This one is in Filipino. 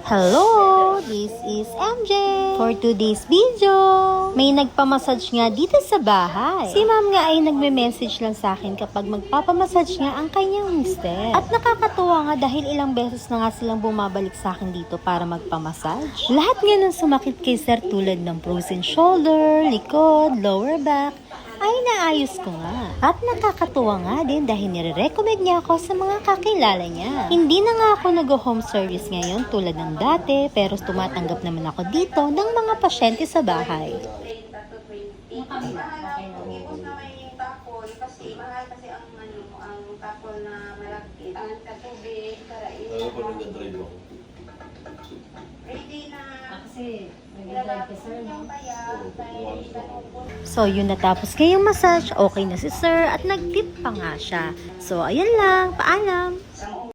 Hello! This is MJ! For today's video, may nagpamassage nga dito sa bahay. Si ma'am nga ay nagme-message lang sa akin kapag magpapamassage nga ang kanyang mister. At nakakatuwa nga dahil ilang beses na nga silang bumabalik sa akin dito para magpamassage. Lahat nga ng sumakit kay sir tulad ng frozen shoulder, likod, lower back, ay naayos ko nga. At nakakatuwa nga din dahil nire-recommend niya ako sa mga kakilala niya. Hindi na nga ako nag-home service ngayon tulad ng dati, pero tumatanggap naman ako dito ng mga pasyente sa bahay. So, yun natapos ngayong massage, okay na si sir at nag-tip pa nga siya. So, ayan lang, paalam!